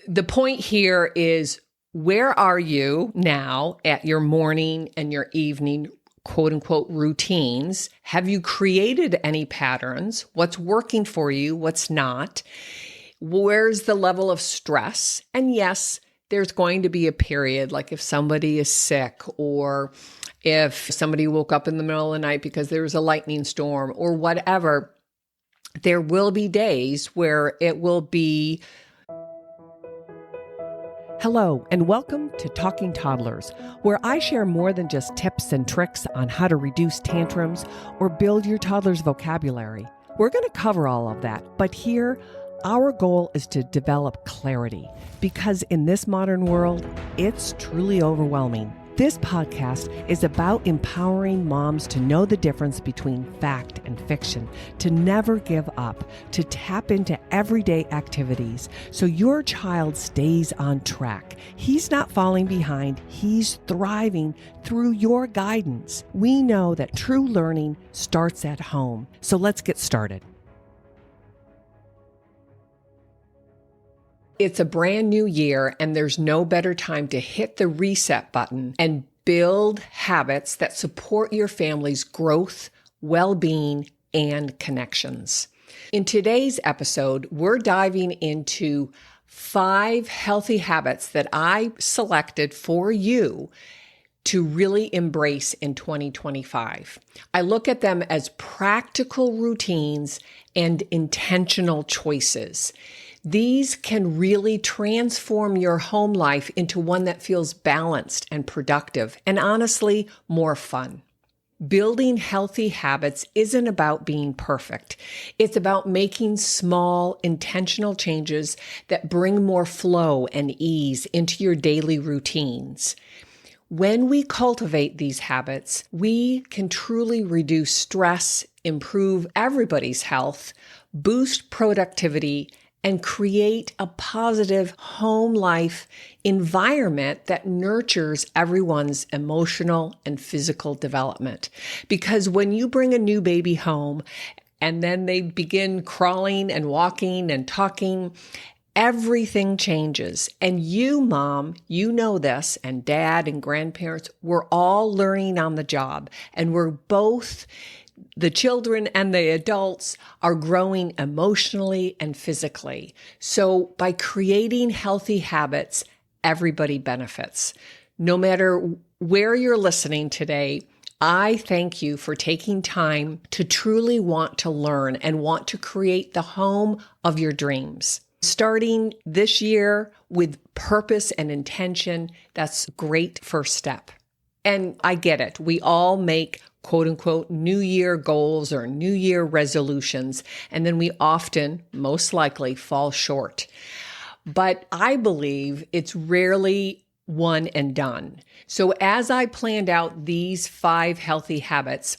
The point here is, where are you now at your morning and your evening quote unquote routines? Have you created any patterns? What's working for you? What's not? Where's the level of stress? And yes, there's going to be a period, like if somebody is sick, or if somebody woke up in the middle of the night because there was a lightning storm or whatever, there will be days where it will be. Hello, and welcome to Talking Toddlers, where I share more than just tips and tricks on how to reduce tantrums or build your toddler's vocabulary. We're going to cover all of that, but here, our goal is to develop clarity, because in this modern world, it's truly overwhelming. This podcast is about empowering moms to know the difference between fact and fiction, to never give up, to tap into everyday activities so your child stays on track. He's not falling behind, he's thriving through your guidance. We know that true learning starts at home, so let's get started. It's a brand new year, and there's no better time to hit the reset button and build habits that support your family's growth, well-being, and connections. In today's episode, we're diving into 5 healthy habits that I selected for you to really embrace in 2025. I look at them as practical routines and intentional choices. These can really transform your home life into one that feels balanced and productive, and honestly, more fun. Building healthy habits isn't about being perfect. It's about making small, intentional changes that bring more flow and ease into your daily routines. When we cultivate these habits, we can truly reduce stress, improve everybody's health, boost productivity, and create a positive home life environment that nurtures everyone's emotional and physical development. Because when you bring a new baby home and then they begin crawling and walking and talking, everything changes. And you, mom, you know this, and dad and grandparents, we're all learning on the job. And we're both, the children and the adults, are growing emotionally and physically. So by creating healthy habits, everybody benefits. No matter where you're listening today, I thank you for taking time to truly want to learn and want to create the home of your dreams. Starting this year with purpose and intention, that's a great first step. And I get it. We all make quote unquote New Year goals or New Year resolutions, and then we often, most likely, fall short. But I believe it's rarely one and done. So as I planned out these 5 healthy habits,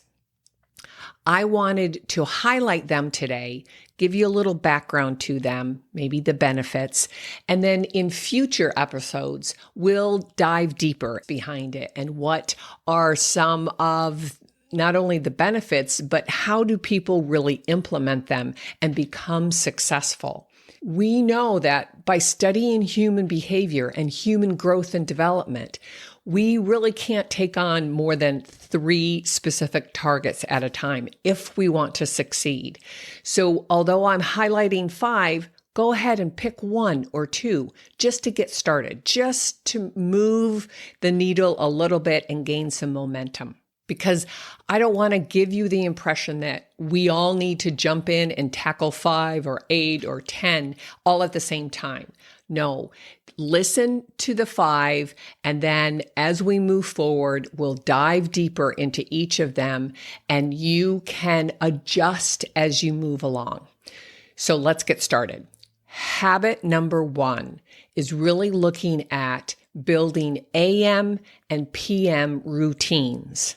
I wanted to highlight them today, give you a little background to them, maybe the benefits, and then in future episodes, we'll dive deeper behind it and what are some of not only the benefits, but how do people really implement them and become successful. We know that by studying human behavior and human growth and development, we really can't take on more than 3 specific targets at a time if we want to succeed. So although I'm highlighting 5, go ahead and pick 1 or 2 just to get started, just to move the needle a little bit and gain some momentum. Because I don't want to give you the impression that we all need to jump in and tackle 5 or 8 or 10 all at the same time. No, listen to the 5, and then as we move forward, we'll dive deeper into each of them, and you can adjust as you move along. So let's get started. Habit number 1 is really looking at building AM and PM routines.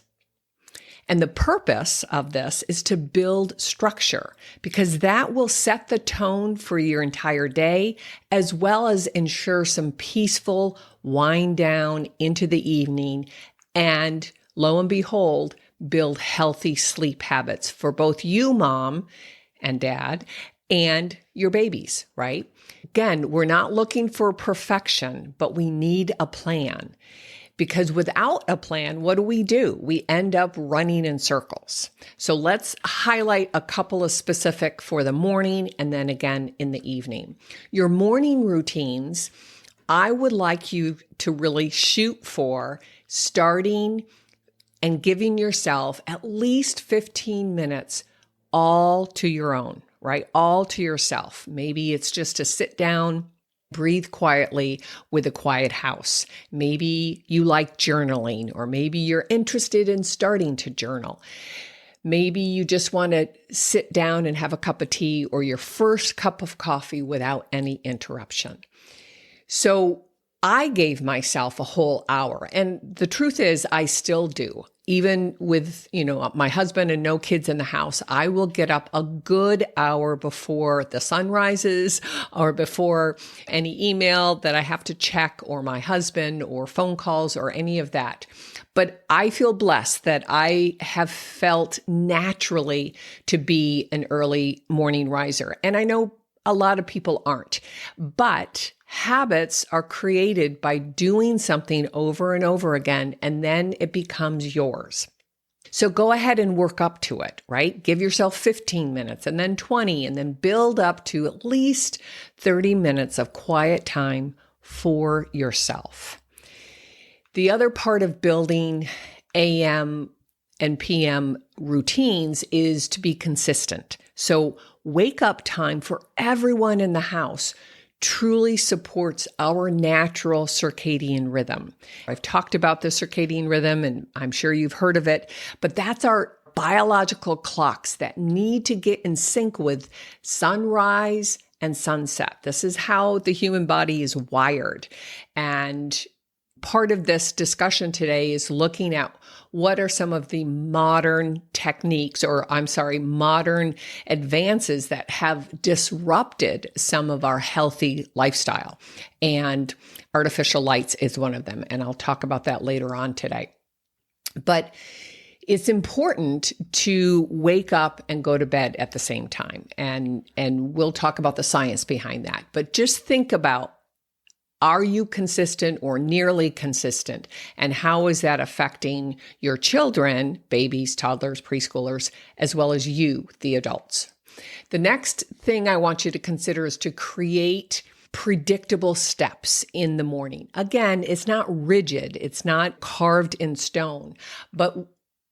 And the purpose of this is to build structure, because that will set the tone for your entire day, as well as ensure some peaceful wind down into the evening, and lo and behold, build healthy sleep habits for both you, mom and dad, and your babies, right? Again, we're not looking for perfection, but we need a plan. Because without a plan, what do? We end up running in circles. So let's highlight a couple of specific for the morning and then again in the evening. Your morning routines, I would like you to really shoot for starting and giving yourself at least 15 minutes all to your own, right? All to yourself. Maybe it's just to sit down, breathe quietly with a quiet house. Maybe you like journaling, or maybe you're interested in starting to journal. Maybe you just want to sit down and have a cup of tea or your first cup of coffee without any interruption. So I gave myself a whole hour. And the truth is, I still do. Even with, my husband and no kids in the house, I will get up a good hour before the sun rises or before any email that I have to check or my husband or phone calls or any of that. But I feel blessed that I have felt naturally to be an early morning riser. And I know a lot of people aren't, but habits are created by doing something over and over again, and then it becomes yours. So go ahead and work up to it, right? Give yourself 15 minutes and then 20, and then build up to at least 30 minutes of quiet time for yourself. The other part of building AM and PM routines is to be consistent. So wake up time for everyone in the house truly supports our natural circadian rhythm. I've talked about the circadian rhythm, and I'm sure you've heard of it, but that's our biological clocks that need to get in sync with sunrise and sunset. This is how the human body is wired. And part of this discussion today is looking at what are some of the modern techniques, modern advances that have disrupted some of our healthy lifestyle. And artificial lights is one of them. And I'll talk about that later on today. But it's important to wake up and go to bed at the same time. And we'll talk about the science behind that. But just think about, are you consistent or nearly consistent? And how is that affecting your children, babies, toddlers, preschoolers, as well as you, the adults? The next thing I want you to consider is to create predictable steps in the morning. Again, it's not rigid. It's not carved in stone. But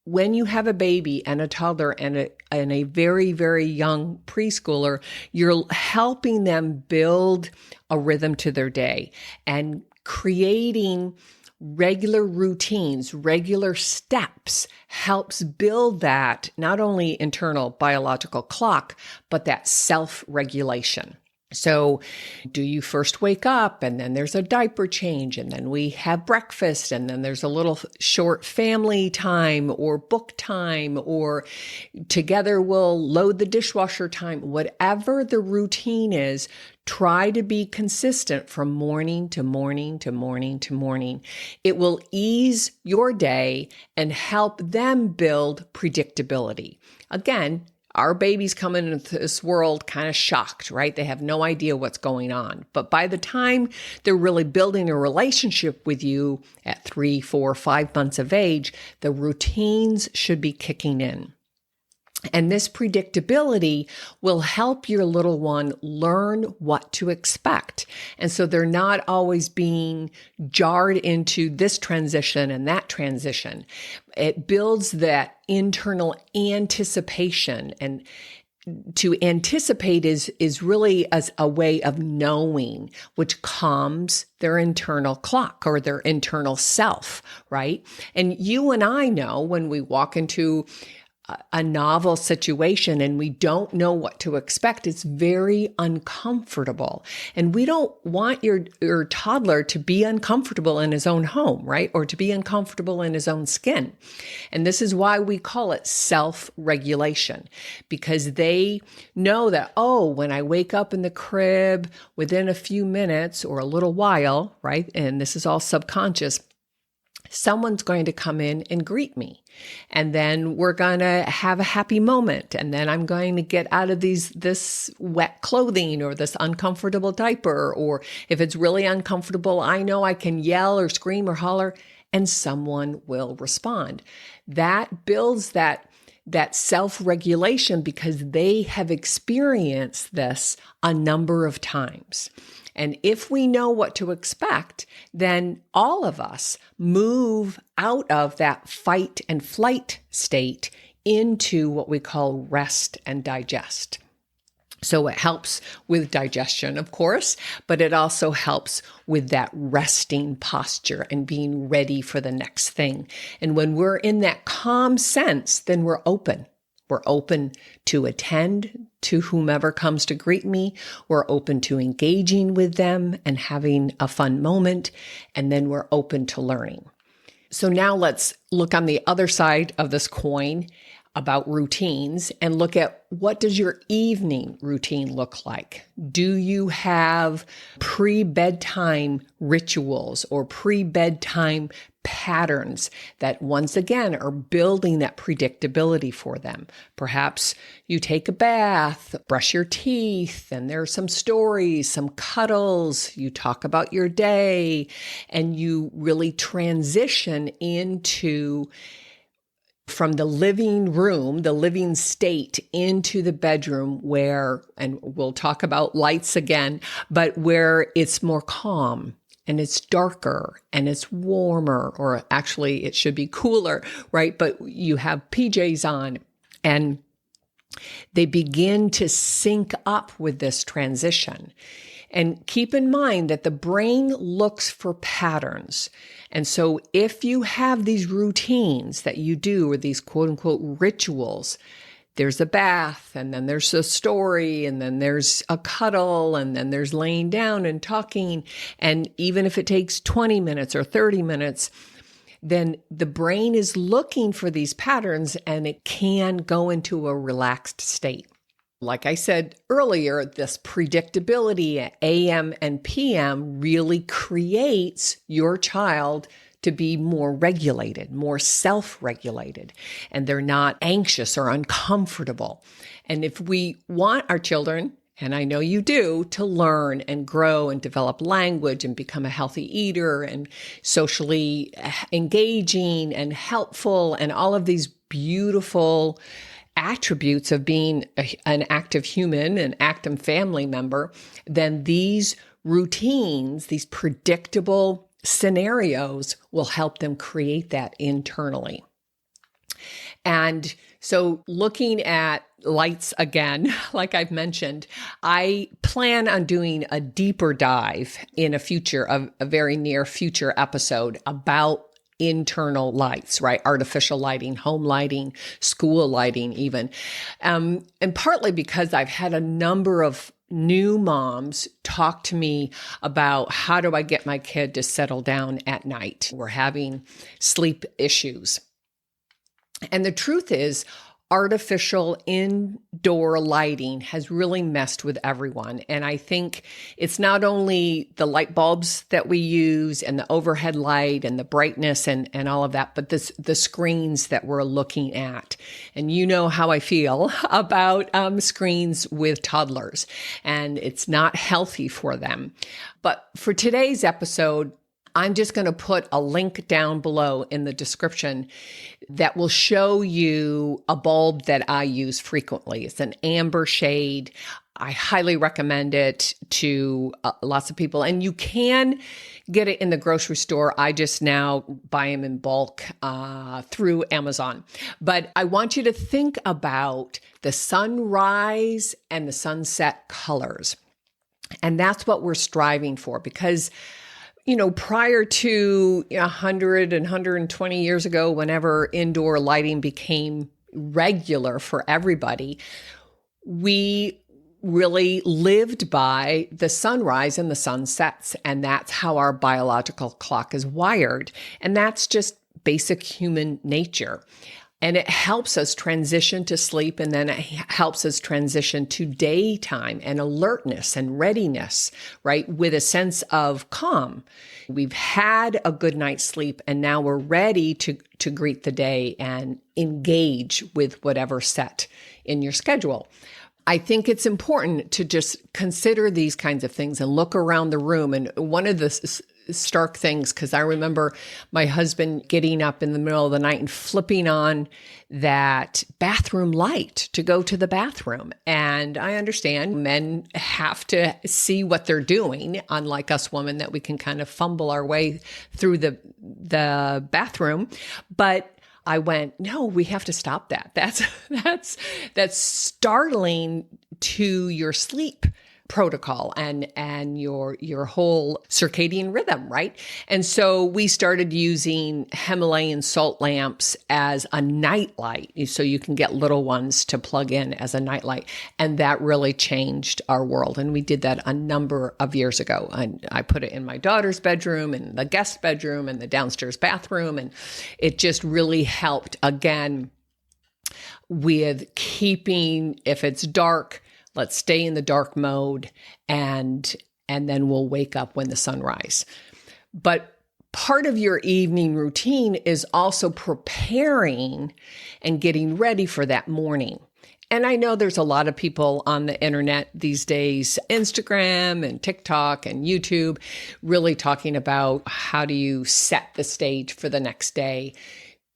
when you have a baby and a toddler and a very, very young preschooler, you're helping them build a rhythm to their day and creating regular routines, regular steps helps build that not only internal biological clock, but that self-regulation. So do you first wake up and then there's a diaper change and then we have breakfast and then there's a little short family time or book time or together we'll load the dishwasher time. Whatever the routine is, try to be consistent from morning to morning to morning to morning. It will ease your day and help them build predictability. Again, our babies come into this world kind of shocked, right? They have no idea what's going on. But by the time they're really building a relationship with you at 3, 4, 5 months of age, the routines should be kicking in. And this predictability will help your little one learn what to expect. And so they're not always being jarred into this transition and that transition. It builds that internal anticipation. And to anticipate is really as a way of knowing, which calms their internal clock or their internal self, right? And you and I know when we walk into a novel situation and we don't know what to expect, it's very uncomfortable. And we don't want your toddler to be uncomfortable in his own home, right? Or to be uncomfortable in his own skin. And this is why we call it self-regulation, because they know that, when I wake up in the crib within a few minutes or a little while, right? And this is all subconscious, someone's going to come in and greet me. And then we're going to have a happy moment. And then I'm going to get out of this wet clothing or this uncomfortable diaper. Or if it's really uncomfortable, I know I can yell or scream or holler and someone will respond. That builds that self-regulation because they have experienced this a number of times. And if we know what to expect, then all of us move out of that fight and flight state into what we call rest and digest. So it helps with digestion, of course, but it also helps with that resting posture and being ready for the next thing. And when we're in that calm sense, then we're open. We're open to attend to whomever comes to greet me. We're open to engaging with them and having a fun moment. And then we're open to learning. So now let's look on the other side of this coin about routines and look at what does your evening routine look like? Do you have pre-bedtime rituals or pre-bedtime patterns that once again are building that predictability for them? Perhaps you take a bath, brush your teeth, and there are some stories, some cuddles, you talk about your day, and you really transition into from the living room, the living state into the bedroom where, and we'll talk about lights again, but where it's more calm and it's darker and it's warmer, or actually it should be cooler, right? But you have PJs on and they begin to sync up with this transition. And keep in mind that the brain looks for patterns. And so if you have these routines that you do, or these quote unquote rituals, there's a bath, and then there's a story, and then there's a cuddle, and then there's laying down and talking. And even if it takes 20 minutes or 30 minutes, then the brain is looking for these patterns and it can go into a relaxed state. Like I said earlier, this predictability at AM and PM really creates your child to be more regulated, more self-regulated, and they're not anxious or uncomfortable. And if we want our children, and I know you do, to learn and grow and develop language and become a healthy eater and socially engaging and helpful and all of these beautiful attributes of being an active human, an active family member, then these routines, these predictable scenarios will help them create that internally. And so looking at lights again, like I've mentioned, I plan on doing a deeper dive in a very near future episode about internal lights, right? Artificial lighting, home lighting, school lighting even. And partly because I've had a number of new moms talk to me about how do I get my kid to settle down at night? We're having sleep issues. And the truth is, artificial indoor lighting has really messed with everyone. And I think it's not only the light bulbs that we use and the overhead light and the brightness and all of that, but the screens that we're looking at. And you know how I feel about screens with toddlers, and it's not healthy for them. But for today's episode, I'm just going to put a link down below in the description that will show you a bulb that I use frequently. It's an amber shade. I highly recommend it to lots of people. And you can get it in the grocery store. I just now buy them in bulk through Amazon. But I want you to think about the sunrise and the sunset colors. And that's what we're striving for, because prior to 100 and 120 years ago, whenever indoor lighting became regular for everybody, we really lived by the sunrise and the sunsets. And that's how our biological clock is wired. And that's just basic human nature. And it helps us transition to sleep, and then it helps us transition to daytime and alertness and readiness, right? With a sense of calm. We've had a good night's sleep, and now we're ready to greet the day and engage with whatever's set in your schedule. I think it's important to just consider these kinds of things and look around the room. And one of the stark things, because I remember my husband getting up in the middle of the night and flipping on that bathroom light to go to the bathroom. And I understand men have to see what they're doing, unlike us women that we can kind of fumble our way through the bathroom. But I went, no, we have to stop that. That's startling to your sleep protocol and your whole circadian rhythm, right? And so we started using Himalayan salt lamps as a nightlight, so you can get little ones to plug in as a nightlight. And that really changed our world. And we did that a number of years ago. And I put it in my daughter's bedroom and the guest bedroom and the downstairs bathroom. And it just really helped, again, with keeping, if it's dark, let's stay in the dark mode, and then we'll wake up when the sun rises. But part of your evening routine is also preparing and getting ready for that morning. And I know there's a lot of people on the internet these days, Instagram and TikTok and YouTube, really talking about how do you set the stage for the next day.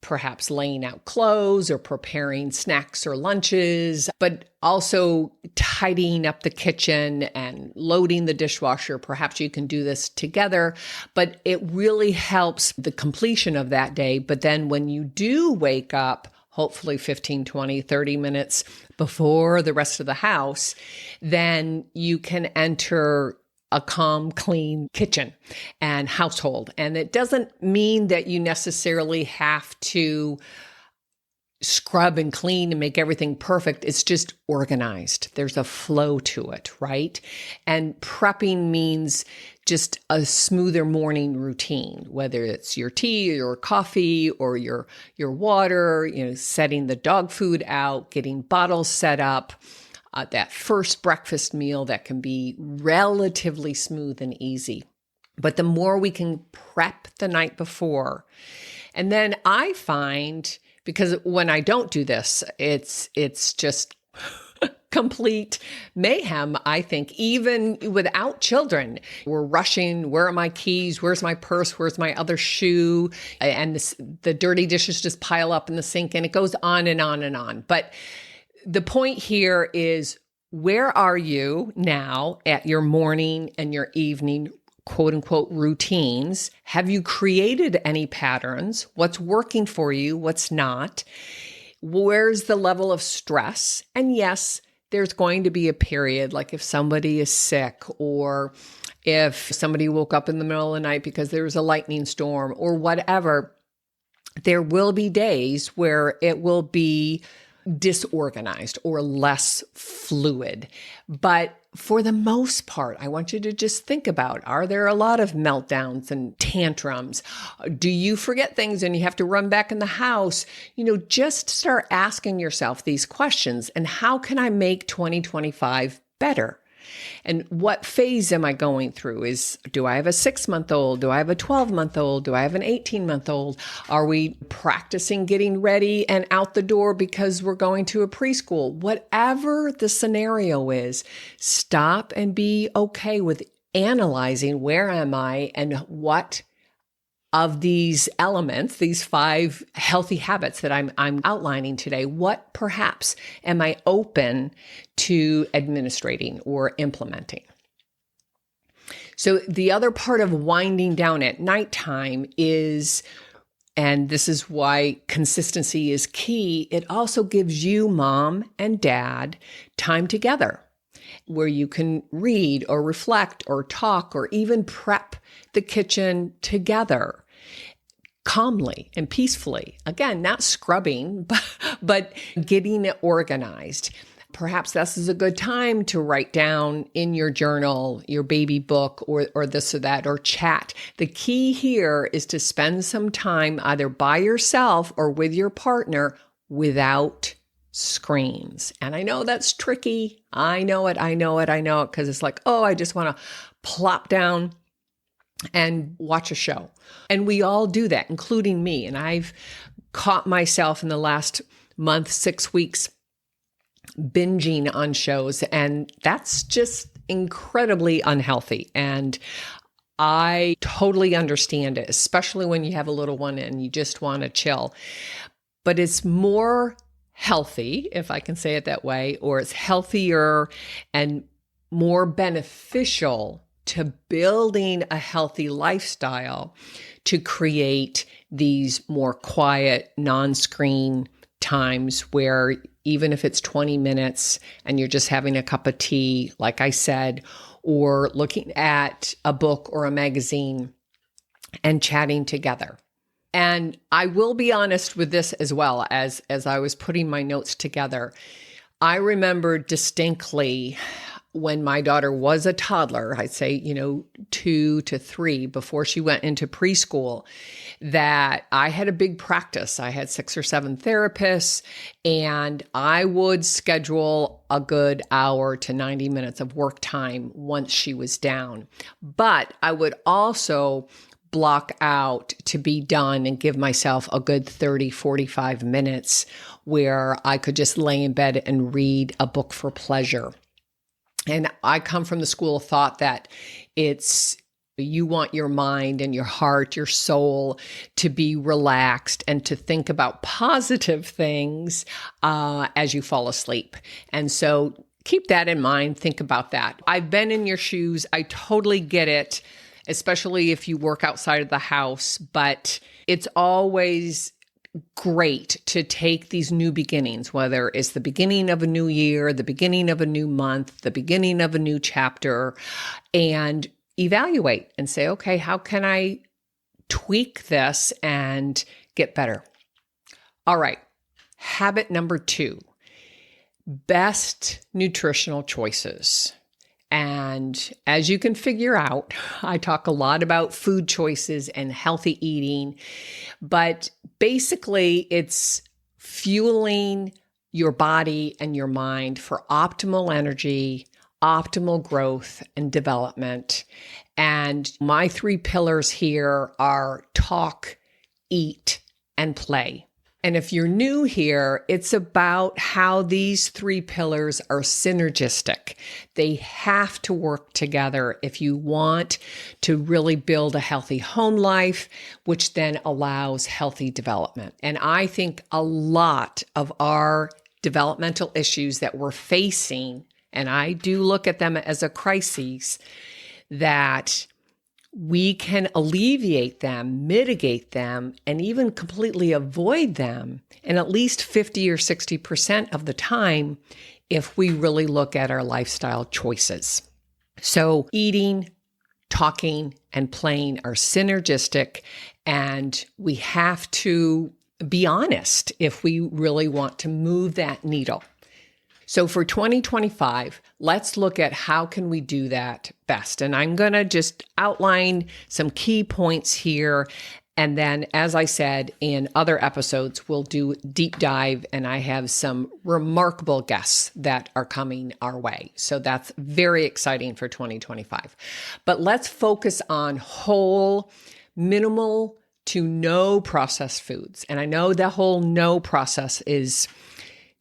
Perhaps laying out clothes or preparing snacks or lunches, but also tidying up the kitchen and loading the dishwasher. Perhaps you can do this together, but it really helps the completion of that day. But then when you do wake up, hopefully 15, 20, 30 minutes before the rest of the house, then you can enter a calm, clean kitchen and household. And it doesn't mean that you necessarily have to scrub and clean and make everything perfect. It's just organized. There's a flow to it, right? And prepping means just a smoother morning routine, whether it's your tea or your coffee or your water, setting the dog food out, getting bottles set up. That first breakfast meal that can be relatively smooth and easy. But the more we can prep the night before, and then I find, because when I don't do this, it's just complete mayhem, I think, even without children. We're rushing. Where are my keys? Where's my purse? Where's my other shoe? And the dirty dishes just pile up in the sink, and it goes on and on and on. But the point here is, where are you now at your morning and your evening, quote unquote, routines? Have you created any patterns? What's working for you? What's not? Where's the level of stress? And yes, there's going to be a period, like if somebody is sick, or if somebody woke up in the middle of the night because there was a lightning storm or whatever, there will be days where it will be disorganized or less fluid. But for the most part, I want you to just think about, are there a lot of meltdowns and tantrums? Do you forget things and you have to run back in the house? Just start asking yourself these questions. And how can I make 2025 better? And what phase am I going through? Do I have a 6-month-old? Do I have a 12-month-old? Do I have an 18-month-old? Are we practicing getting ready and out the door because we're going to a preschool? Whatever the scenario is, stop and be okay with analyzing, where am I and what of these elements, these 5 healthy habits that I'm outlining today, what perhaps am I open to administrating or implementing? So the other part of winding down at nighttime is, and this is why consistency is key, it also gives you, mom and dad, time together where you can read or reflect or talk or even prep the kitchen together calmly and peacefully. Again, not scrubbing, but getting it organized. Perhaps this is a good time to write down in your journal, your baby book, or this or that, or chat. The key here is to spend some time either by yourself or with your partner without screens. And I know that's tricky. I know it, because it's like, oh, I just want to plop down and watch a show. And we all do that, including me. And I've caught myself in the last month, 6 weeks, binging on shows. And that's just incredibly unhealthy. And I totally understand it, especially when you have a little one and you just want to chill. But it's more healthy, if I can say it that way, or it's healthier and more beneficial to building a healthy lifestyle to create these more quiet, non-screen times where even if it's 20 minutes and you're just having a cup of tea, like I said, or looking at a book or a magazine and chatting together. And I will be honest with this as well, as I was putting my notes together. I remember distinctly when my daughter was a toddler, I'd say, 2 to 3, before she went into preschool, that I had a big practice. I had 6 or 7 therapists, and I would schedule a good hour to 90 minutes of work time once she was down. But I would also block out to be done and give myself a good 30, 45 minutes where I could just lay in bed and read a book for pleasure. And I come from the school of thought that you want your mind and your heart, your soul to be relaxed and to think about positive things as you fall asleep. And so keep that in mind. Think about that. I've been in your shoes. I totally get it, especially if you work outside of the house, but it's always great to take these new beginnings, whether it's the beginning of a new year, the beginning of a new month, the beginning of a new chapter, and evaluate and say, okay, how can I tweak this and get better? All right. Habit number 2, best nutritional choices. And as you can figure out, I talk a lot about food choices and healthy eating, but basically it's fueling your body and your mind for optimal energy, optimal growth and development. And my 3 pillars here are talk, eat, and play. And if you're new here, it's about how these 3 pillars are synergistic. They have to work together if you want to really build a healthy home life, which then allows healthy development. And I think a lot of our developmental issues that we're facing, and I do look at them as a crisis, that we can alleviate them, mitigate them, and even completely avoid them in at least 50 or 60% of the time if we really look at our lifestyle choices. So eating, talking, and playing are synergistic, and we have to be honest if we really want to move that needle. So for 2025, let's look at how can we do that best. And I'm going to just outline some key points here. And then, as I said, in other episodes, we'll do deep dive, and I have some remarkable guests that are coming our way. So that's very exciting for 2025. But let's focus on whole, minimal to no processed foods. And I know the whole no process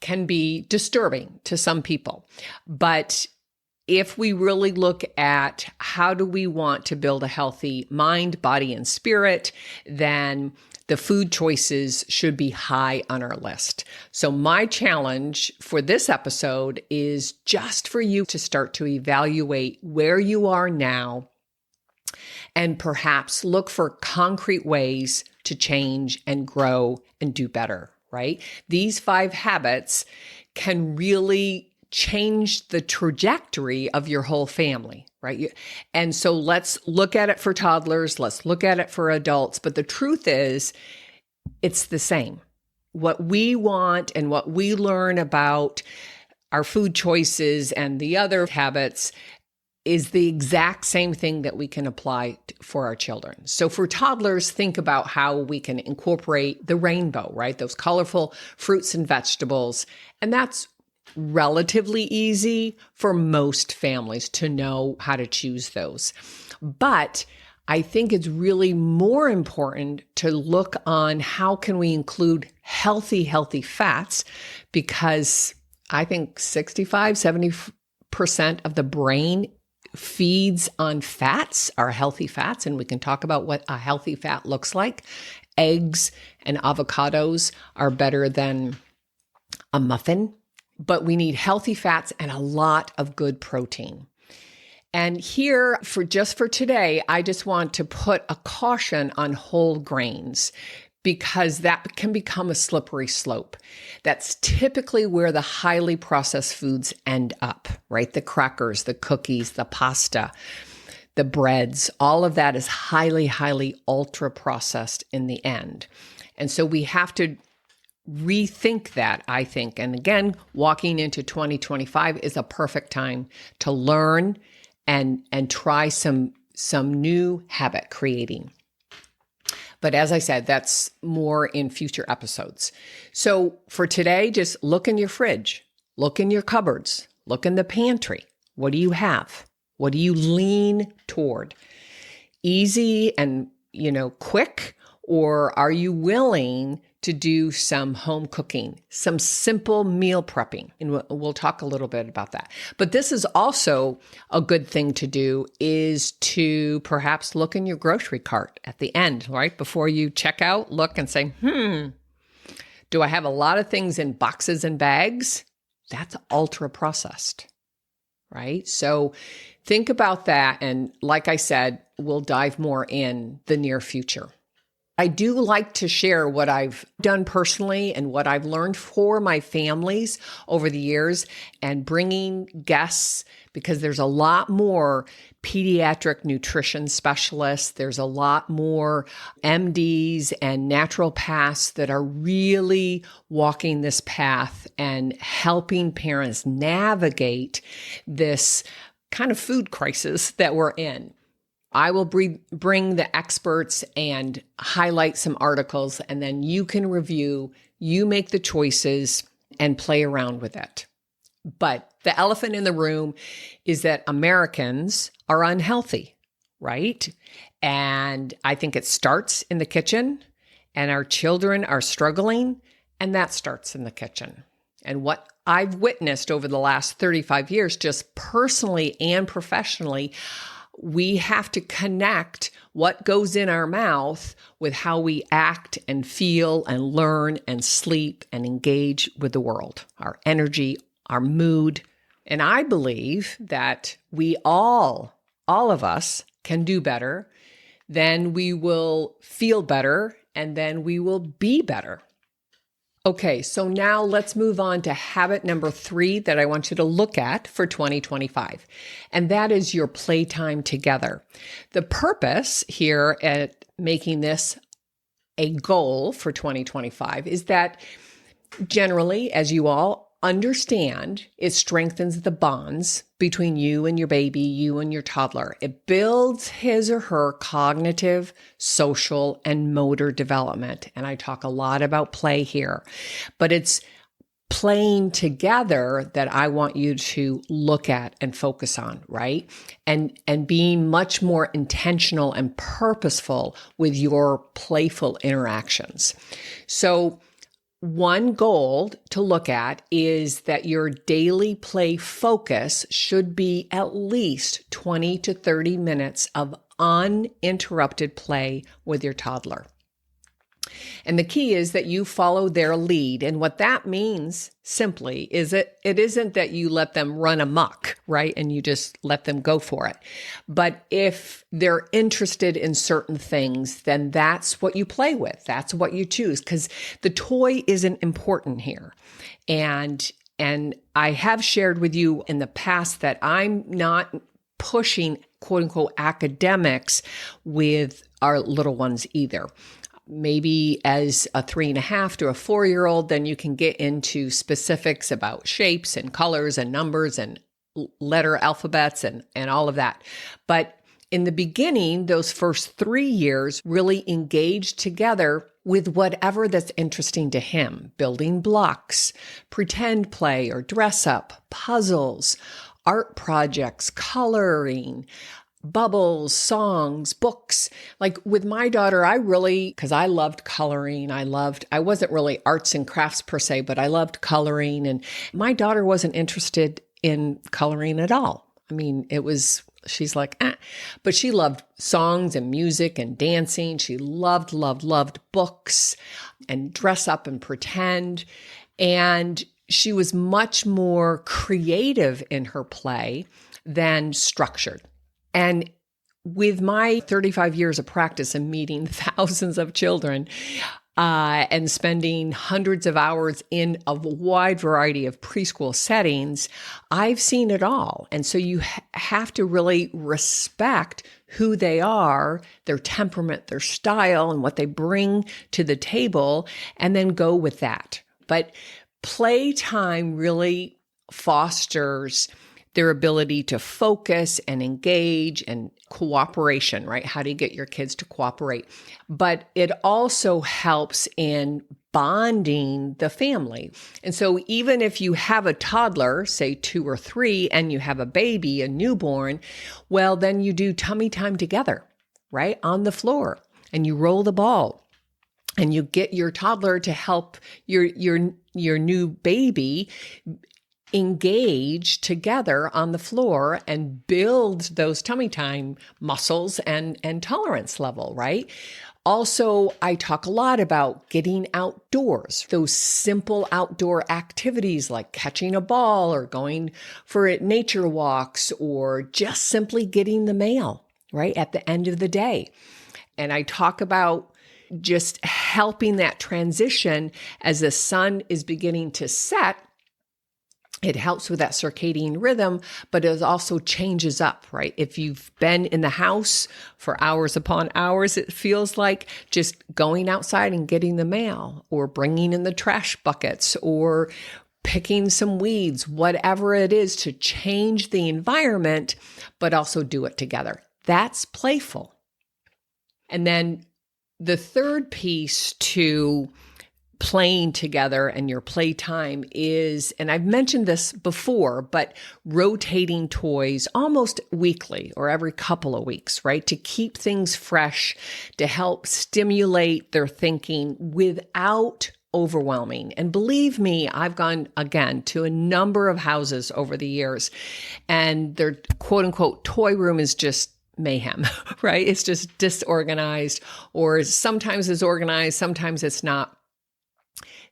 can be disturbing to some people. But if we really look at how do we want to build a healthy mind, body, and spirit, then the food choices should be high on our list. So my challenge for this episode is just for you to start to evaluate where you are now and perhaps look for concrete ways to change and grow and do better. Right? These 5 habits can really change the trajectory of your whole family, right? And so let's look at it for toddlers. Let's look at it for adults. But the truth is, it's the same. What we want and what we learn about our food choices and the other habits is the exact same thing that we can apply for our children. So for toddlers, think about how we can incorporate the rainbow, right? Those colorful fruits and vegetables. And that's relatively easy for most families to know how to choose those. But I think it's really more important to look on how can we include healthy fats, because I think 65-70% of the brain feeds on fats, are healthy fats, and we can talk about what a healthy fat looks like. Eggs and avocados are better than a muffin, but we need healthy fats and a lot of good protein. And here, for today, I just want to put a caution on whole grains, because that can become a slippery slope. That's typically where the highly processed foods end up, right? The crackers, the cookies, the pasta, the breads, all of that is highly ultra processed in the end. And so we have to rethink that, I think. And again, walking into 2025 is a perfect time to learn and try some new habit creating. But as I said, that's more in future episodes. So for today, just look in your fridge, look in your cupboards, look in the pantry. What do you have? What do you lean toward? Easy and, quick, or are you willing to do some home cooking, some simple meal prepping? And we'll talk a little bit about that. But this is also a good thing to do, is to perhaps look in your grocery cart at the end, right? Before you check out, look and say, do I have a lot of things in boxes and bags? That's ultra processed, right? So think about that. And like I said, we'll dive more in the near future. I do like to share what I've done personally and what I've learned for my families over the years, and bringing guests, because there's a lot more pediatric nutrition specialists. There's a lot more MDs and naturopaths that are really walking this path and helping parents navigate this kind of food crisis that we're in. I will bring the experts and highlight some articles, and then you can review, you make the choices and play around with it. But the elephant in the room is that Americans are unhealthy, right? And I think it starts in the kitchen, and our children are struggling, and that starts in the kitchen. And what I've witnessed over the last 35 years, just personally and professionally, we have to connect what goes in our mouth with how we act and feel and learn and sleep and engage with the world, our energy, our mood. And I believe that we all of us can do better, then we will feel better, and then we will be better. Okay, so now let's move on to habit number 3 that I want you to look at for 2025, and that is your playtime together. The purpose here at making this a goal for 2025 is that generally, as you all understand, it strengthens the bonds between you and your baby, you and your toddler. It builds his or her cognitive, social, and motor development. And I talk a lot about play here, but it's playing together that I want you to look at and focus on, right? And being much more intentional and purposeful with your playful interactions. So one goal to look at is that your daily play focus should be at least 20 to 30 minutes of uninterrupted play with your toddler. And the key is that you follow their lead. And what that means simply is it isn't that you let them run amok, right? And you just let them go for it. But if they're interested in certain things, then that's what you play with. That's what you choose, because the toy isn't important here. And I have shared with you in the past that I'm not pushing quote unquote academics with our little ones either. Maybe as a 3.5 to a 4-year-old, then you can get into specifics about shapes and colors and numbers and letter alphabets and all of that. But in the beginning, those first 3 years, really engage together with whatever that's interesting to him, building blocks, pretend play or dress up, puzzles, art projects, coloring, bubbles, songs, books. Like with my daughter, because I loved coloring, I wasn't really arts and crafts per se, but I loved coloring. And my daughter wasn't interested in coloring at all. I mean, she's like, but she loved songs and music and dancing. She loved, loved, loved books and dress up and pretend. And she was much more creative in her play than structured. And with my 35 years of practice and meeting thousands of children, and spending hundreds of hours in a wide variety of preschool settings, I've seen it all. And so you have to really respect who they are, their temperament, their style, and what they bring to the table, and then go with that. But playtime really fosters their ability to focus and engage and cooperation, right? How do you get your kids to cooperate? But it also helps in bonding the family. And so even if you have a toddler, say 2 or 3, and you have a baby, a newborn, well, then you do tummy time together, right? On the floor, and you roll the ball. And you get your toddler to help your new baby engage together on the floor and build those tummy time muscles and tolerance level, right? Also, I talk a lot about getting outdoors, those simple outdoor activities like catching a ball or going for nature walks or just simply getting the mail, right, at the end of the day. And I talk about just helping that transition as the sun is beginning to set. It helps with that circadian rhythm, but it also changes up, right? If you've been in the house for hours upon hours, it feels like just going outside and getting the mail or bringing in the trash buckets or picking some weeds, whatever it is to change the environment, but also do it together. That's playful. And then the third piece to playing together and your playtime is, and I've mentioned this before, but rotating toys almost weekly or every couple of weeks, right? To keep things fresh, to help stimulate their thinking without overwhelming. And believe me, I've gone again to a number of houses over the years, and their quote unquote toy room is just mayhem, right? It's just disorganized, or sometimes it's organized, sometimes it's not.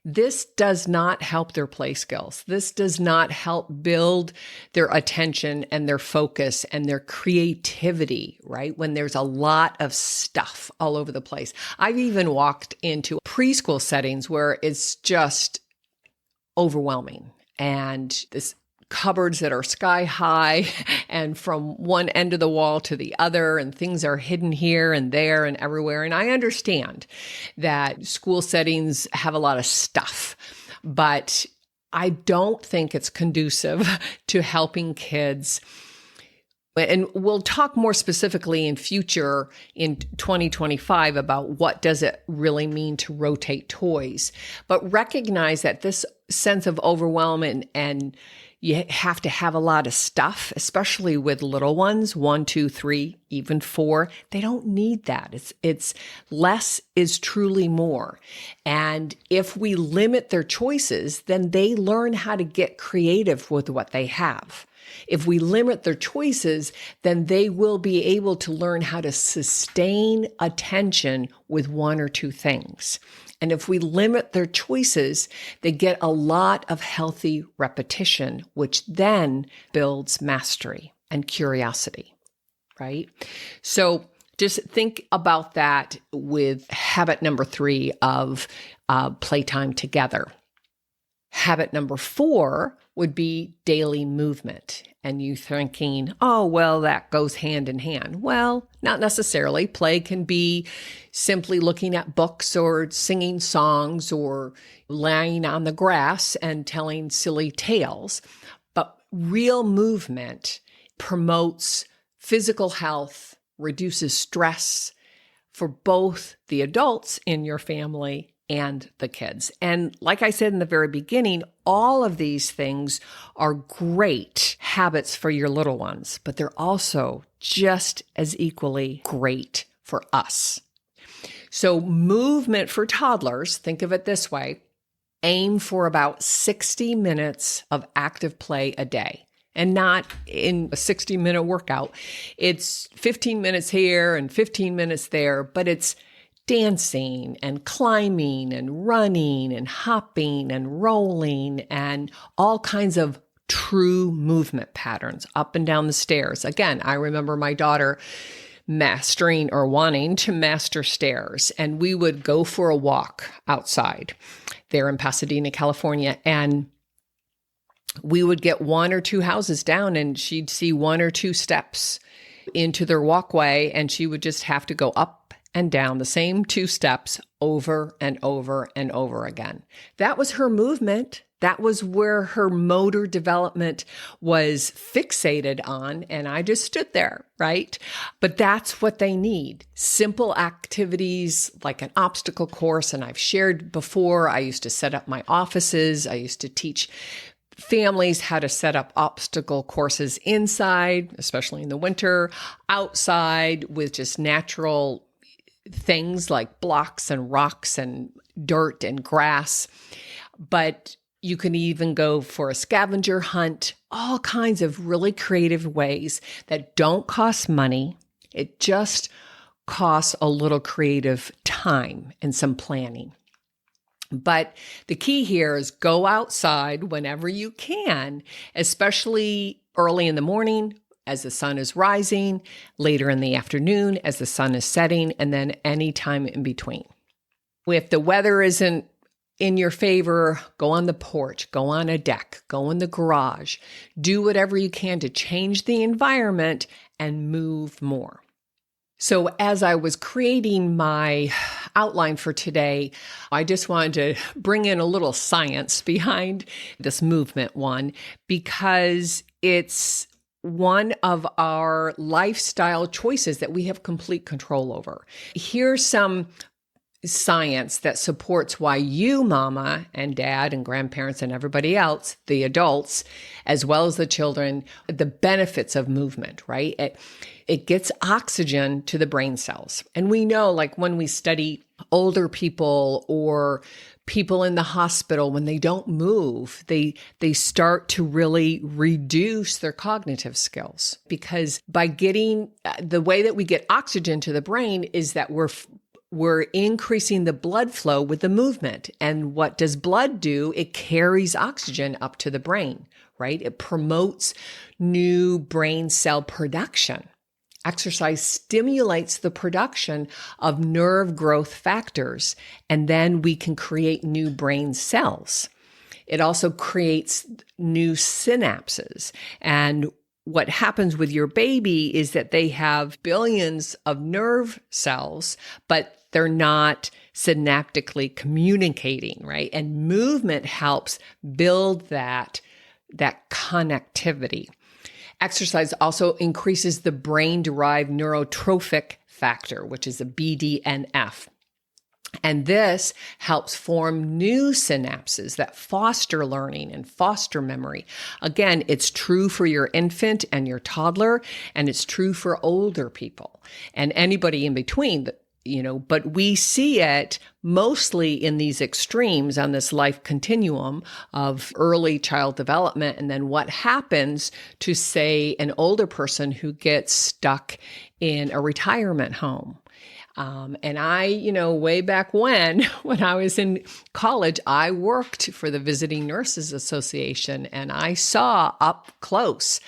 This does not help their play skills. This does not help build their attention and their focus and their creativity, right? When there's a lot of stuff all over the place. I've even walked into preschool settings where it's just overwhelming, and this cupboards that are sky high and from one end of the wall to the other, and things are hidden here and there and everywhere. And I understand that school settings have a lot of stuff, but I don't think it's conducive to helping kids. And we'll talk more specifically in future in 2025 about what does it really mean to rotate toys, but recognize that this sense of overwhelm and you have to have a lot of stuff, especially with little ones, 1, 2, 3, even 4. They don't need that. It's less is truly more. And if we limit their choices, then they learn how to get creative with what they have. If we limit their choices, then they will be able to learn how to sustain attention with 1 or 2 things. And if we limit their choices, they get a lot of healthy repetition, which then builds mastery and curiosity, right? So just think about that with habit number 3 of playtime together. Habit number 4 would be daily movement. And you thinking, oh, well, that goes hand in hand. Well, not necessarily. Play can be simply looking at books or singing songs or lying on the grass and telling silly tales. But real movement promotes physical health, reduces stress for both the adults in your family and the kids. And like I said in the very beginning, all of these things are great habits for your little ones, but they're also just as equally great for us. So movement for toddlers, think of it this way, aim for about 60 minutes of active play a day. And not in a 60-minute workout. It's 15 minutes here and 15 minutes there, but it's dancing and climbing and running and hopping and rolling and all kinds of true movement patterns up and down the stairs. Again, I remember my daughter mastering or wanting to master stairs, and we would go for a walk outside there in Pasadena, California, and we would get one or two houses down and she'd see one or two steps into their walkway, and she would just have to go up and down the same two steps over and over and over again. That was her movement. That was where her motor development was fixated on, and I just stood there, right? But that's what they need. Simple activities like an obstacle course, and I've shared before, I used to set up my offices. I used to teach families how to set up obstacle courses inside, especially in the winter, outside with just natural things like blocks and rocks and dirt and grass. But you can even go for a scavenger hunt, all kinds of really creative ways that don't cost money. It just costs a little creative time and some planning. But the key here is go outside whenever you can, especially early in the morning as the sun is rising, later in the afternoon as the sun is setting, and then any time in between. If the weather isn't in your favor, go on the porch, go on a deck, go in the garage, do whatever you can to change the environment and move more. So as I was creating my outline for today, I just wanted to bring in a little science behind this movement one, because it's one of our lifestyle choices that we have complete control over. Here's some science that supports why you, mama and dad and grandparents and everybody else, the adults, as well as the children, the benefits of movement, right? It gets oxygen to the brain cells. And we know, like when we study older people or people in the hospital, when they don't move, they start to really reduce their cognitive skills, because by getting the way that we get oxygen to the brain is that we're increasing the blood flow with the movement. And what does blood do? It carries oxygen up to the brain, right? It promotes new brain cell production. Exercise stimulates the production of nerve growth factors, and then we can create new brain cells. It also creates new synapses. And what happens with your baby is that they have billions of nerve cells, but they're not synaptically communicating, right? And movement helps build that connectivity. Exercise also increases the brain-derived neurotrophic factor, which is a BDNF. And this helps form new synapses that foster learning and foster memory. Again, it's true for your infant and your toddler, and it's true for older people and anybody in between. But we see it mostly in these extremes on this life continuum of early child development, and then what happens to, say, an older person who gets stuck in a retirement home. And I, way back when I was in college, I worked for the Visiting Nurses Association, and I saw up close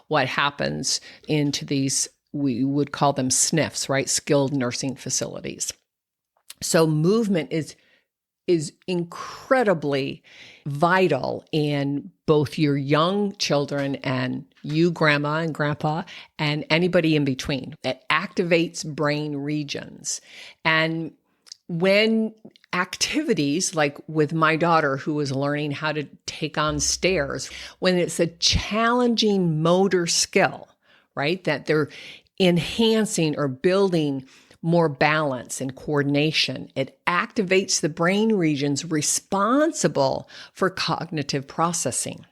what happens into these, we would call them SNFs, right? Skilled nursing facilities. So movement is incredibly vital in both your young children and you, grandma and grandpa, and anybody in between. It activates brain regions. And when activities like with my daughter who was learning how to take on stairs, when it's a challenging motor skill, right, that they're enhancing or building more balance and coordination, it activates the brain regions responsible for cognitive processing,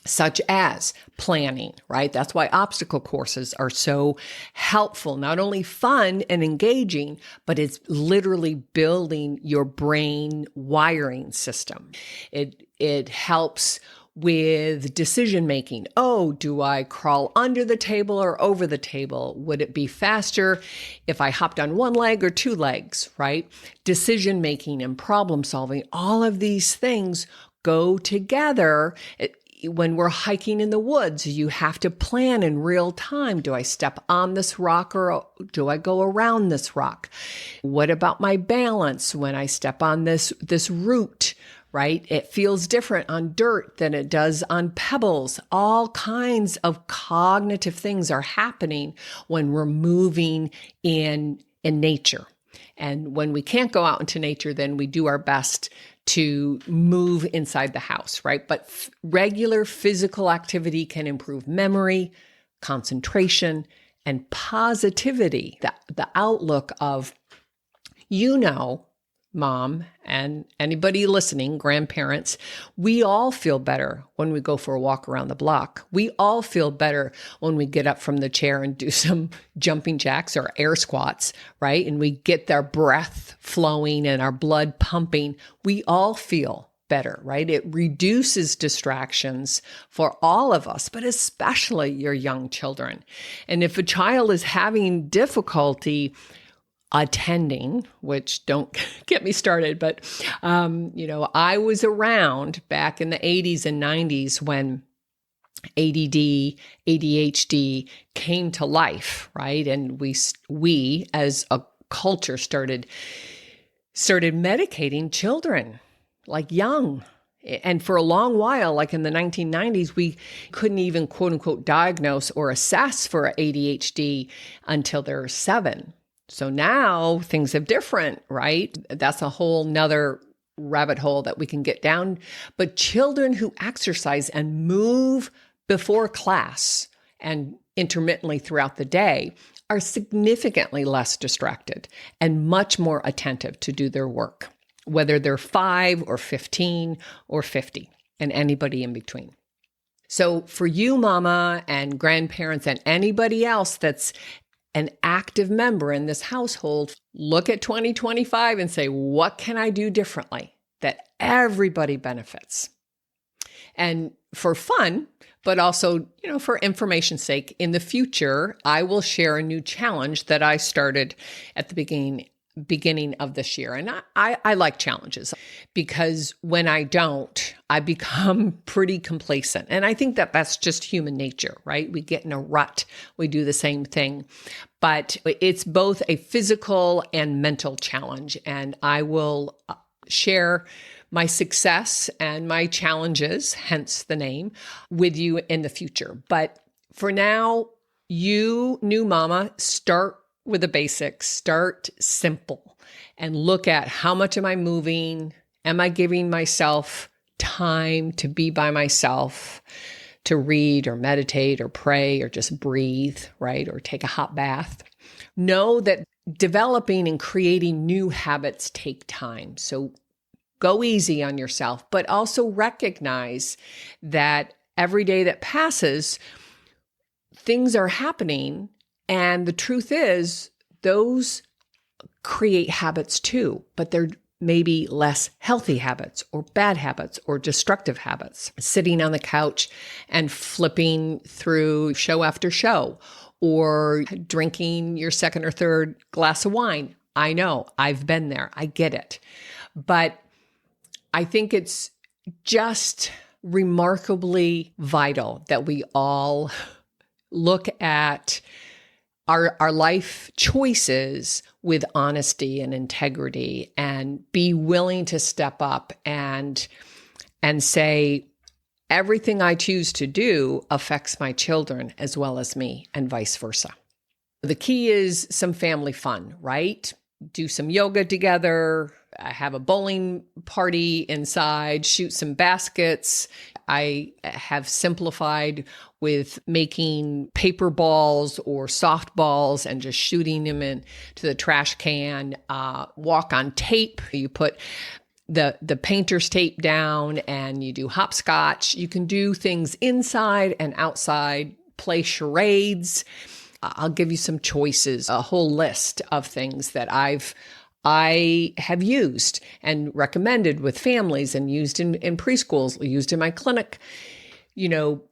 such as planning, right? That's why obstacle courses are so helpful, not only fun and engaging, but it's literally building your brain wiring system. It helps with decision making. Oh, do I crawl under the table or over the table? Would it be faster if I hopped on one leg or two legs, right? Decision making and problem solving, all of these things go together. When we're hiking in the woods, you have to plan in real time. Do I step on this rock or do I go around this rock? What about my balance when I step on this root, right? It feels different on dirt than it does on pebbles. All kinds of cognitive things are happening when we're moving in nature. And when we can't go out into nature, then we do our best to move inside the house, right? But regular physical activity can improve memory, concentration, and positivity. The outlook of, Mom, and anybody listening, grandparents, we all feel better when we go for a walk around the block. We all feel better when we get up from the chair and do some jumping jacks or air squats, right? And we get our breath flowing and our blood pumping. We all feel better, right? It reduces distractions for all of us, but especially your young children. And if a child is having difficulty attending, which don't get me started, but, I was around back in the 80s and 90s when ADD, ADHD came to life, right? And we as a culture started medicating children, like young. And for a long while, like in the 1990s, we couldn't even quote unquote diagnose or assess for ADHD until they're 7. So now things have different, right? That's a whole nother rabbit hole that we can get down. But children who exercise and move before class and intermittently throughout the day are significantly less distracted and much more attentive to do their work, whether they're 5 or 15 or 50 and anybody in between. So for you, mama and grandparents and anybody else that's an active member in this household, look at 2025 and say, what can I do differently that everybody benefits? And for fun, but also, for information's sake, in the future, I will share a new challenge that I started at the beginning of this year. And I like challenges because when I don't, I become pretty complacent. And I think that that's just human nature, right? We get in a rut. We do the same thing. But it's both a physical and mental challenge. And I will share my success and my challenges, hence the name, with you in the future. But for now, you, new mama, start with the basics, start simple, and look at how much am I moving? Am I giving myself time to be by myself, to read or meditate or pray or just breathe, right? Or take a hot bath. Know that developing and creating new habits take time. So go easy on yourself, but also recognize that every day that passes, things are happening. And the truth is, those create habits too, but they're maybe less healthy habits or bad habits or destructive habits. Sitting on the couch and flipping through show after show or drinking your second or third glass of wine. I know, I've been there. I get it. But I think it's just remarkably vital that we all look at our life choices with honesty and integrity and be willing to step up and say, everything I choose to do affects my children as well as me and vice versa. The key is some family fun, right? do some yoga together, have a bowling party inside, shoot some baskets. I have simplified with making paper balls or softballs and just shooting them into the trash can. Walk on tape. You put the painter's tape down and you do hopscotch. You can do things inside and outside, play charades. I'll give you some choices, a whole list of things that I have used and recommended with families and used in preschools, used in my clinic.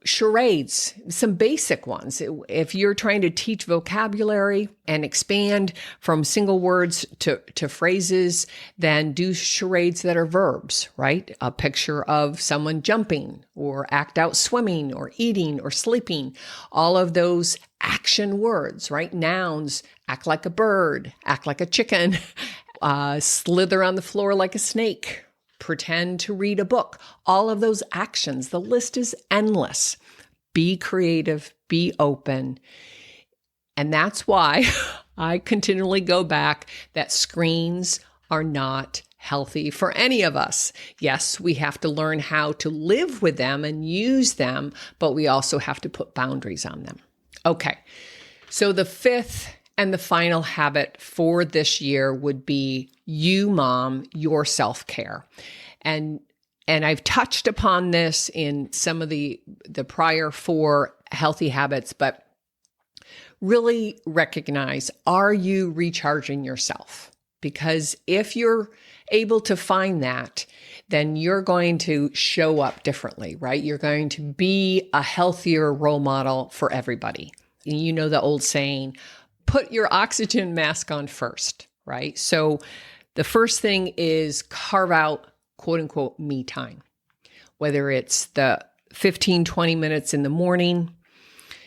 Charades, some basic ones. If you're trying to teach vocabulary and expand from single words to phrases, then do charades that are verbs, right? A picture of someone jumping or act out swimming or eating or sleeping. All of those action words, right? Nouns, act like a bird, act like a chicken, slither on the floor like a snake, pretend to read a book. All of those actions, the list is endless. Be creative, be open. And that's why I continually go back that screens are not healthy for any of us. Yes, we have to learn how to live with them and use them, but we also have to put boundaries on them. Okay, so the fifth and the final habit for this year would be you, mom, your self-care. And I've touched upon this in some of the prior 4 healthy habits, but really recognize, are you recharging yourself? Because if you're able to find that, then you're going to show up differently, right? You're going to be a healthier role model for everybody. You know the old saying, put your oxygen mask on first, right? So the first thing is carve out quote unquote me time, whether it's the 15, 20 minutes in the morning,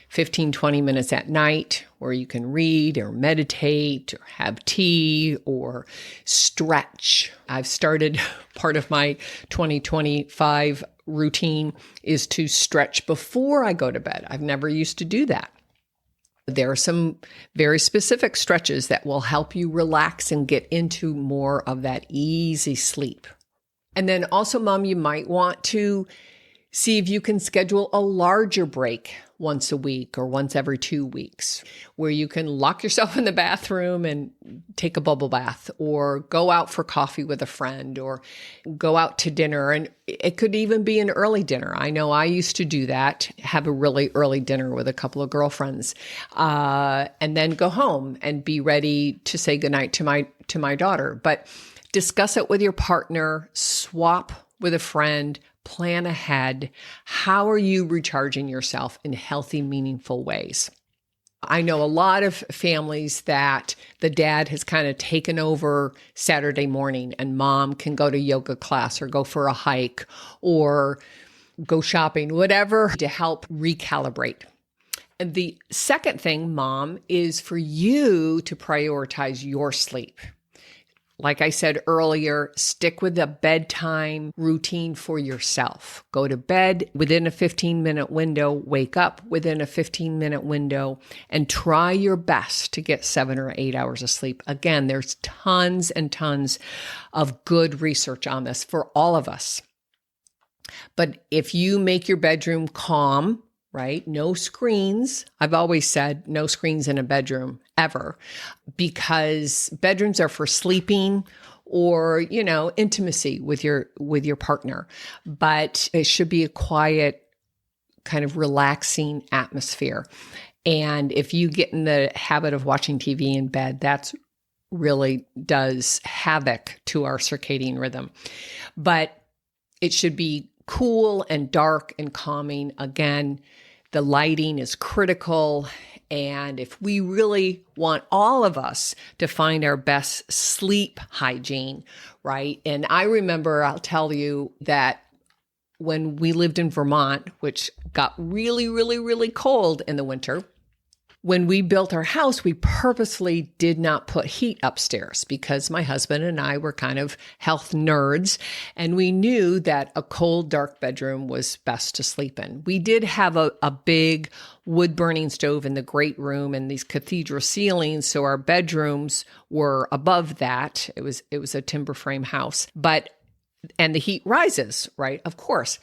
15, 20 minutes at night, where you can read or meditate or have tea or stretch. I've started part of my 2025 routine is to stretch before I go to bed. I've never used to do that. There are some very specific stretches that will help you relax and get into more of that easy sleep. And then also, Mom, you might want to see if you can schedule a larger break once a week or once every 2 weeks, where you can lock yourself in the bathroom and take a bubble bath, or go out for coffee with a friend, or go out to dinner. And it could even be an early dinner. I know I used to do that, have a really early dinner with a couple of girlfriends, and then go home and be ready to say goodnight to my daughter. But discuss it with your partner, swap with a friend, plan ahead. How are you recharging yourself in healthy, meaningful ways? I know a lot of families that the dad has kind of taken over Saturday morning and mom can go to yoga class or go for a hike or go shopping, whatever, to help recalibrate. And the second thing, Mom, is for you to prioritize your sleep. Like I said earlier, stick with a bedtime routine for yourself. Go to bed within a 15-minute window, wake up within a 15-minute window, and try your best to get 7 or 8 hours of sleep. Again, there's tons and tons of good research on this for all of us. But if you make your bedroom calm, right? No screens. I've always said no screens in a bedroom ever, because bedrooms are for sleeping or, intimacy with your partner. But it should be a quiet, kind of relaxing atmosphere. And if you get in the habit of watching TV in bed, that's really does havoc to our circadian rhythm. But it should be cool and dark and calming. Again, the lighting is critical. And if we really want all of us to find our best sleep hygiene, right? And I remember, I'll tell you that when we lived in Vermont, which got really, really, really cold in the winter, When we built our house, we purposely did not put heat upstairs because my husband and I were kind of health nerds, and we knew that a cold, dark bedroom was best to sleep in. We did have a big wood-burning stove in the great room and these cathedral ceilings, so our bedrooms were above that. It was a timber frame house, and the heat rises, right? Of course.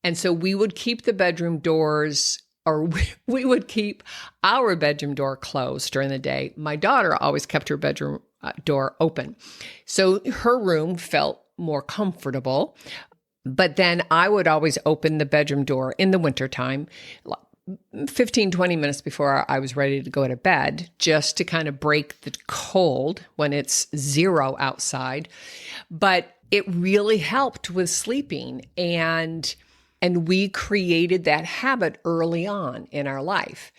And so we would keep the bedroom doors, or we would keep our bedroom door closed during the day. My daughter always kept her bedroom door open. So her room felt more comfortable. But then I would always open the bedroom door in the wintertime, 15, 20 minutes before I was ready to go to bed, just to kind of break the cold when it's 0 outside. But it really helped with sleeping, and we created that habit early on in our life.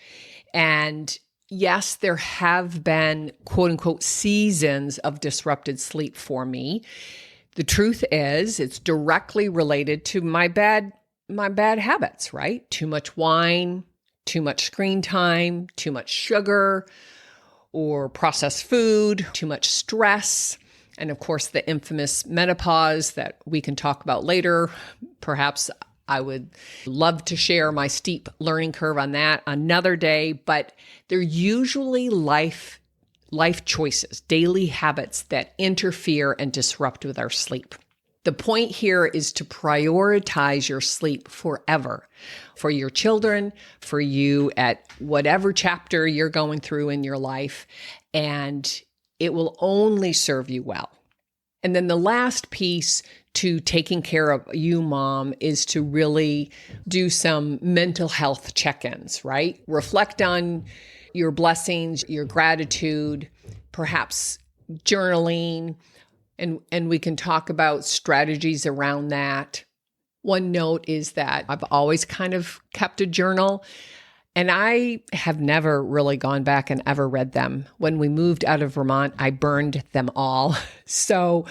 And yes, there have been quote unquote seasons of disrupted sleep for me. The truth is, it's directly related to my bad habits, right? Too much wine, too much screen time, too much sugar or processed food, too much stress. And of course, the infamous menopause that we can talk about later. Perhaps I would love to share my steep learning curve on that another day, but they're usually life choices, daily habits that interfere and disrupt with our sleep. The point here is to prioritize your sleep forever, for your children, for you at whatever chapter you're going through in your life, and it will only serve you well. And then the last piece to taking care of you, mom, is to really do some mental health check-ins, right? Reflect on your blessings, your gratitude, perhaps journaling, and we can talk about strategies around that. One note is that I've always kind of kept a journal, and I have never really gone back and ever read them. When we moved out of Vermont, I burned them all. So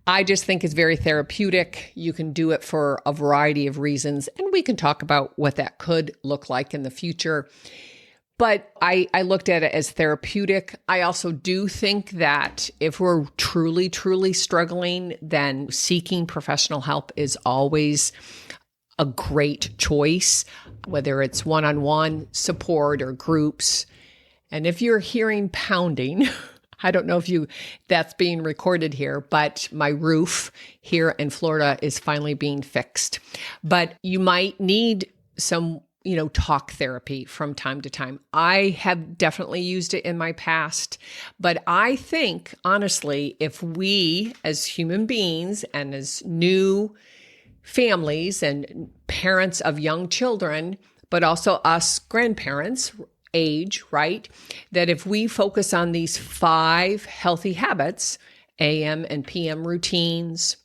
I just think it's very therapeutic. You can do it for a variety of reasons, and we can talk about what that could look like in the future. But I looked at it as therapeutic. I also do think that if we're truly, truly struggling, then seeking professional help is always a great choice, whether it's one-on-one support or groups. And if you're hearing pounding, I don't know if that's being recorded here, but my roof here in Florida is finally being fixed. But you might need some talk therapy from time to time. I have definitely used it in my past, but I think, honestly, if we as human beings and as new families and parents of young children, but also us grandparents, age, right? That if we focus on these 5 healthy habits, AM and PM routines,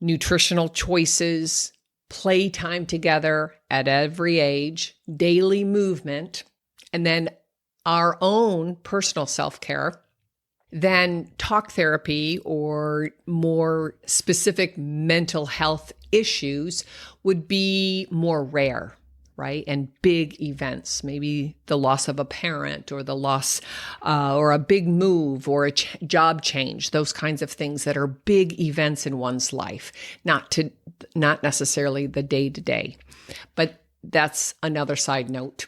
nutritional choices, playtime together at every age, daily movement, and then our own personal self-care, then talk therapy or more specific mental health issues would be more rare, right? And big events, maybe the loss of a parent or the loss or a big move or a job change, those kinds of things that are big events in one's life, not necessarily the day-to-day. But that's another side note.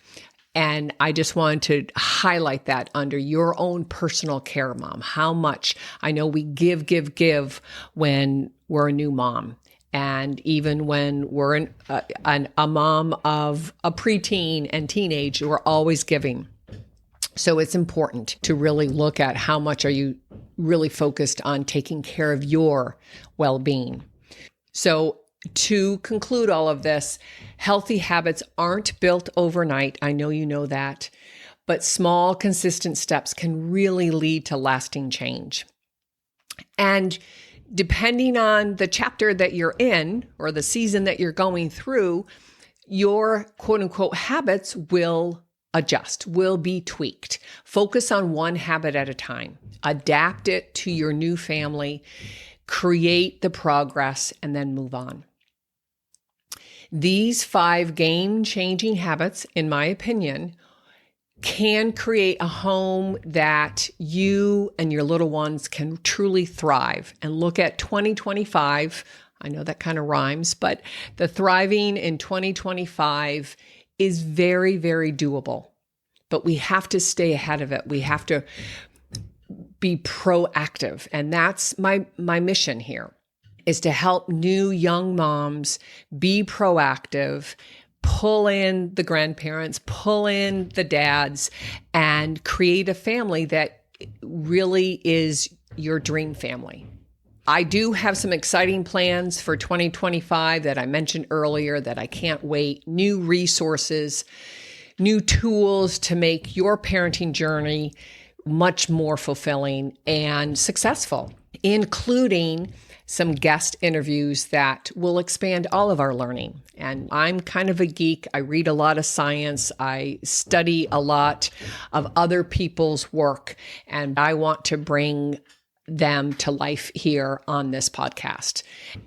And I just wanted to highlight that under your own personal care, mom. How much I know we give when we're a new mom. And even when we're a mom of a preteen and teenage, we're always giving. So it's important to really look at how much are you really focused on taking care of your well-being. So to conclude all of this, healthy habits aren't built overnight. I know you know that, but small, consistent steps can really lead to lasting change. And depending on the chapter that you're in or the season that you're going through, your quote unquote habits will adjust, will be tweaked. Focus on one habit at a time. Adapt it to your new family, create the progress, and then move on. These 5 game-changing habits, in my opinion, can create a home that you and your little ones can truly thrive. And look at 2025. I know that kind of rhymes, but the thriving in 2025 is very, very doable. But we have to stay ahead of it. We have to be proactive. And that's my mission here, is to help new young moms be proactive, pull in the grandparents, pull in the dads, and create a family that really is your dream family. I do have some exciting plans for 2025 that I mentioned earlier that I can't wait. New resources, new tools to make your parenting journey much more fulfilling and successful, including some guest interviews that will expand all of our learning. And I'm kind of a geek. I read a lot of science. I study a lot of other people's work, and I want to bring them to life here on this podcast.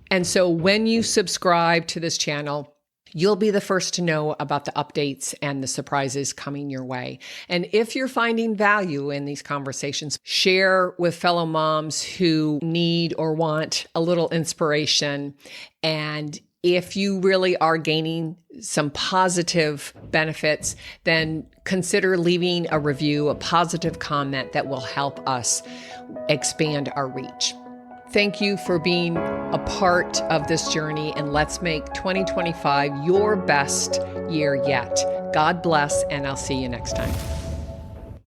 And so when you subscribe to this channel, you'll be the first to know about the updates and the surprises coming your way. And if you're finding value in these conversations, share with fellow moms who need or want a little inspiration. And if you really are gaining some positive benefits, then consider leaving a review, a positive comment that will help us expand our reach. Thank you for being a part of this journey, and let's make 2025 your best year yet. God bless, and I'll see you next time.